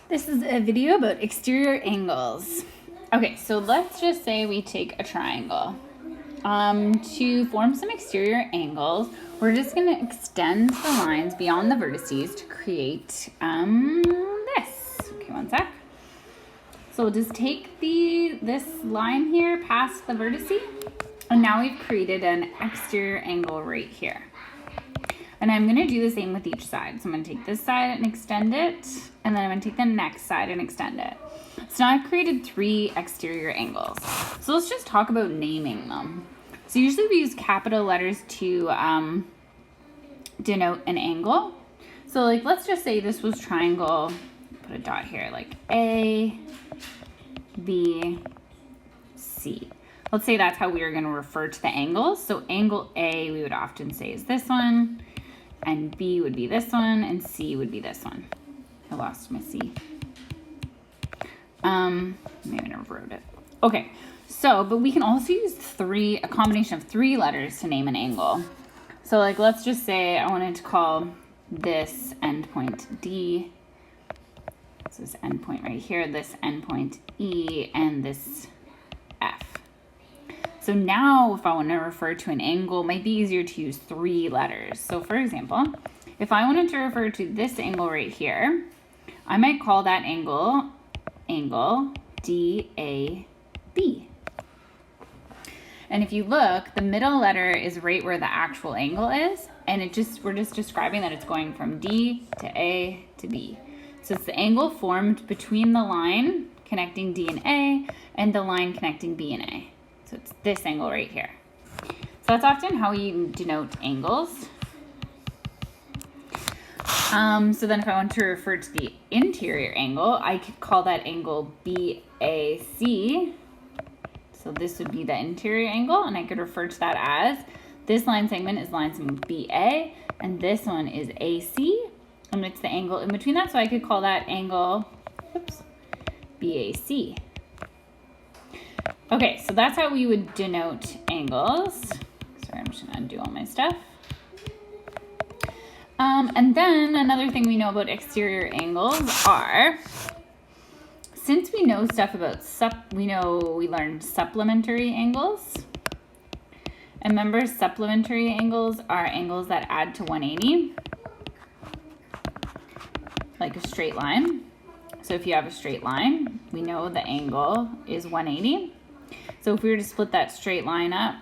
This is a video about exterior angles. Okay, so let's just say we take a triangle. To form some exterior angles, we're just going to extend the lines beyond the vertices to create this. Okay, one sec. So we'll just take this line here past the vertice, and now we've created an exterior angle right here. And I'm going to do the same with each side. So I'm going to take this side and extend it, and then I'm going to take the next side and extend it. So now I've created 3 exterior angles. So let's just talk about naming them. So usually we use capital letters to denote an angle. So like, let's just say this was triangle, put a dot here, like A, B, C. Let's say that's how we are going to refer to the angles. So angle A, we would often say is this one, and B would be this one, and C would be this one. I lost my C. Maybe I never wrote it. Okay, so, but we can also use a combination of 3 letters to name an angle. So like, let's just say I wanted to call this endpoint D. So this endpoint right here, this endpoint E, and this F. So now if I want to refer to an angle, it might be easier to use 3 letters. So for example, if I wanted to refer to this angle right here, I might call that angle DAB. And if you look, the middle letter is right where the actual angle is, and we're just describing that it's going from D to A to B. So it's the angle formed between the line connecting D and A and the line connecting B and A. So it's this angle right here. So that's often how you denote angles. So then if I want to refer to the interior angle, I could call that angle BAC. So this would be the interior angle, and I could refer to that as this line segment is line segment BA, and this one is AC, and it's the angle in between that. So I could call that angle, BAC. Okay, so that's how we would denote angles. Sorry, I'm just gonna undo all my stuff. And then another thing we know about exterior angles are, since we know stuff about we learned supplementary angles. And remember, supplementary angles are angles that add to 180, like a straight line. So if you have a straight line, we know the angle is 180. So if we were to split that straight line up,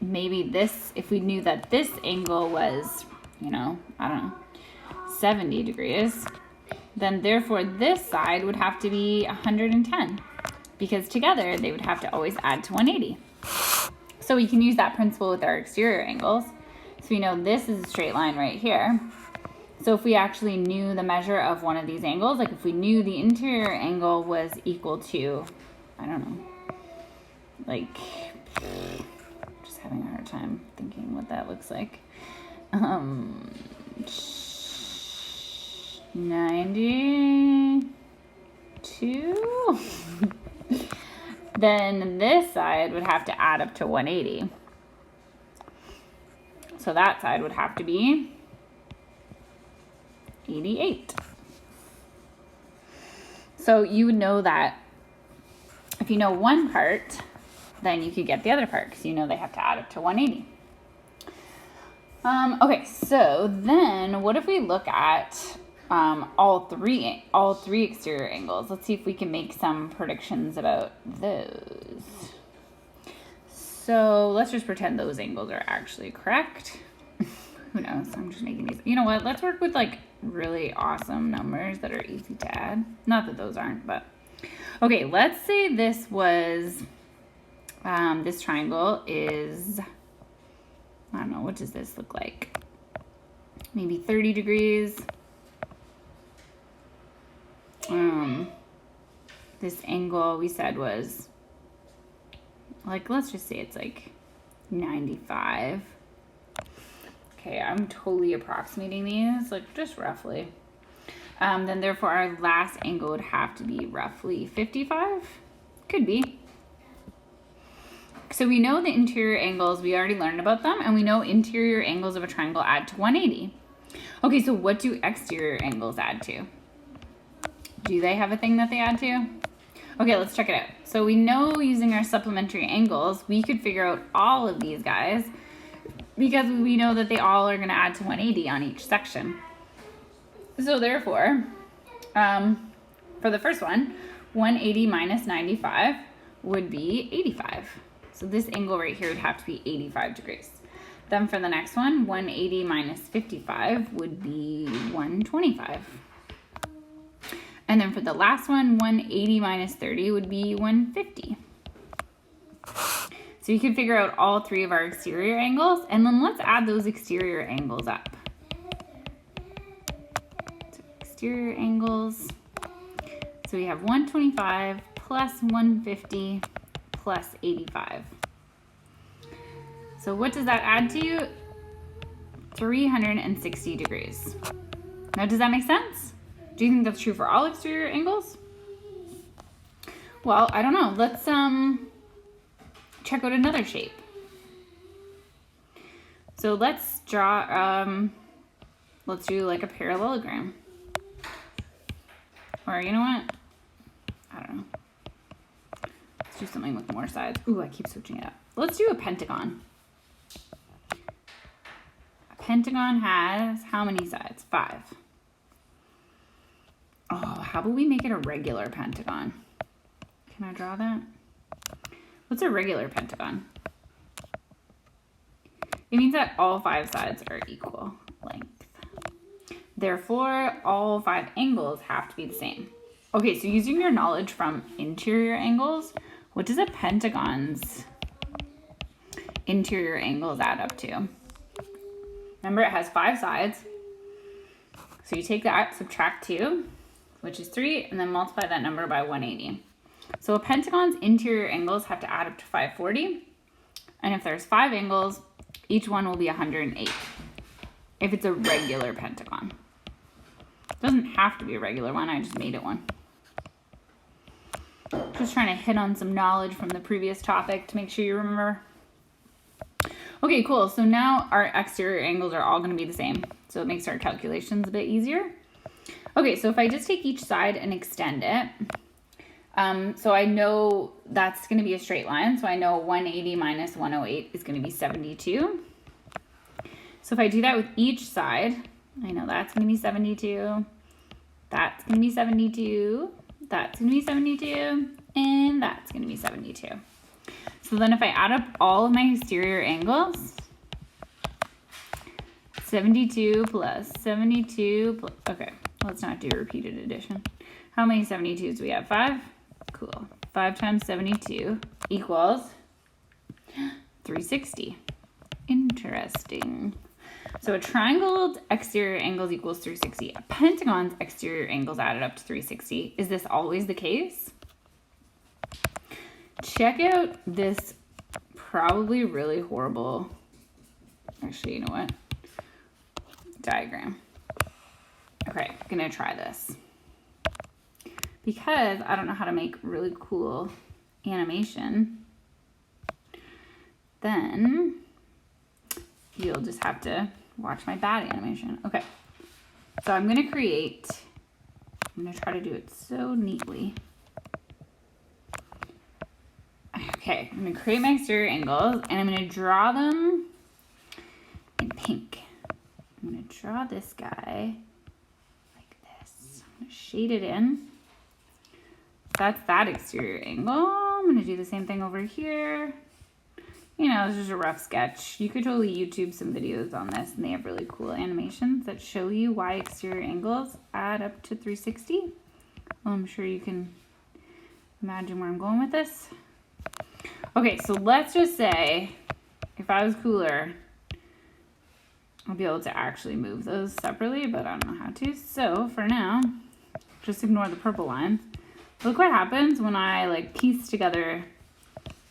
maybe this, if we knew that this angle was, I don't know, 70 degrees, then therefore this side would have to be 110, because together they would have to always add to 180. So we can use that principle with our exterior angles. So we know this is a straight line right here. So if we actually knew the measure of one of these angles, like if we knew the interior angle was equal to, I don't know, like, just having a hard time thinking what that looks like. 92, then this side would have to add up to 180. So that side would have to be 88. So you would know that if you know one part, then you could get the other part, because you know they have to add up to 180. Okay, so then what if we look at all three exterior angles? Let's see if we can make some predictions about those. So let's just pretend those angles are actually correct. Who knows? I'm just making these. You know what? Let's work with like really awesome numbers that are easy to add. Not that those aren't, but okay. Let's say this was this triangle is, I don't know, what does this look like? Maybe 30 degrees. This angle we said was like, let's just say it's like 95. Okay, I'm totally approximating these, like just roughly. Then therefore our last angle would have to be roughly 55. Could be. So we know the interior angles, we already learned about them, and we know interior angles of a triangle add to 180. Okay, so what do exterior angles add to? Do they have a thing that they add to? Okay, let's check it out. So we know using our supplementary angles, we could figure out all of these guys because we know that they all are going to add to 180 on each section. So therefore, for the first one, 180 minus 95 would be 85. So this angle right here would have to be 85 degrees. Then for the next one, 180 minus 55 would be 125. And then for the last one, 180 minus 30 would be 150. So you can figure out all three of our exterior angles, and then let's add those exterior angles up. So exterior angles. So we have 125 plus 150 plus 85. So what does that add to you? 360 degrees. Now, does that make sense? Do you think that's true for all exterior angles? Well, I don't know. Let's check out another shape. So let's draw, let's do like a parallelogram. Or you know what? I don't know. Let's do something with more sides. Ooh, I keep switching it up. Let's do a pentagon. A pentagon has how many sides? 5. Oh, how about we make it a regular pentagon? Can I draw that? What's a regular pentagon? It means that all 5 sides are equal length. Therefore, all 5 angles have to be the same. Okay, so using your knowledge from interior angles, what does a pentagon's interior angles add up to? Remember, it has 5 sides. So you take that, subtract 2, which is 3, and then multiply that number by 180. So a pentagon's interior angles have to add up to 540. And if there's 5 angles, each one will be 108. If it's a regular pentagon. It doesn't have to be a regular one, I just made it one. Just trying to hit on some knowledge from the previous topic to make sure you remember. Okay, cool. So now our exterior angles are all going to be the same. So it makes our calculations a bit easier. Okay, so if I just take each side and extend it, so I know that's going to be a straight line. So I know 180 minus 108 is going to be 72. So if I do that with each side, I know that's going to be 72. That's going to be 72. That's going to be 72. And that's going to be 72. So then if I add up all of my exterior angles, 72 plus 72 plus, okay, let's not do repeated addition. How many 72s do we have? 5? Cool. 5 times 72 equals 360. Interesting. So a triangle's exterior angles equals 360. A pentagon's exterior angles added up to 360. Is this always the case? Check out this probably really horrible, actually, you know what? Diagram. Okay, I'm gonna try this. Because I don't know how to make really cool animation, then you'll just have to watch my bad animation. Okay, so I'm gonna try to do it so neatly. Okay, I'm gonna create my exterior angles and I'm gonna draw them in pink. I'm gonna draw this guy like this. I'm gonna shade it in. That's that exterior angle. I'm gonna do the same thing over here. You know, it's just a rough sketch. You could totally YouTube some videos on this and they have really cool animations that show you why exterior angles add up to 360. Well, I'm sure you can imagine where I'm going with this. Okay, so let's just say, if I was cooler, I'll be able to actually move those separately, but I don't know how to. So for now, just ignore the purple lines. Look what happens when I like piece together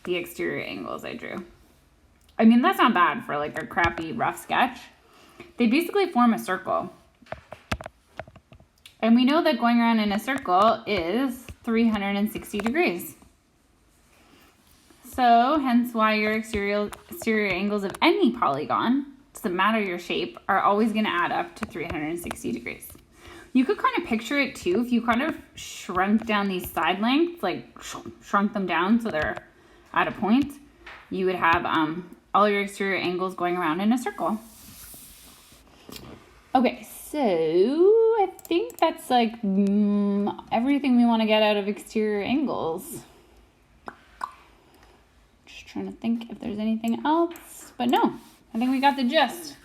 the exterior angles I drew. I mean, that's not bad for like a crappy rough sketch. They basically form a circle. And we know that going around in a circle is 360 degrees. So hence why your exterior angles of any polygon, doesn't matter your shape, are always going to add up to 360 degrees. You could kind of picture it too if you kind of shrunk down these side lengths, like shrunk them down so they're at a point. You would have all your exterior angles going around in a circle. Okay, so I think that's like everything we want to get out of exterior angles. Just trying to think if there's anything else, but no, I think we got the gist.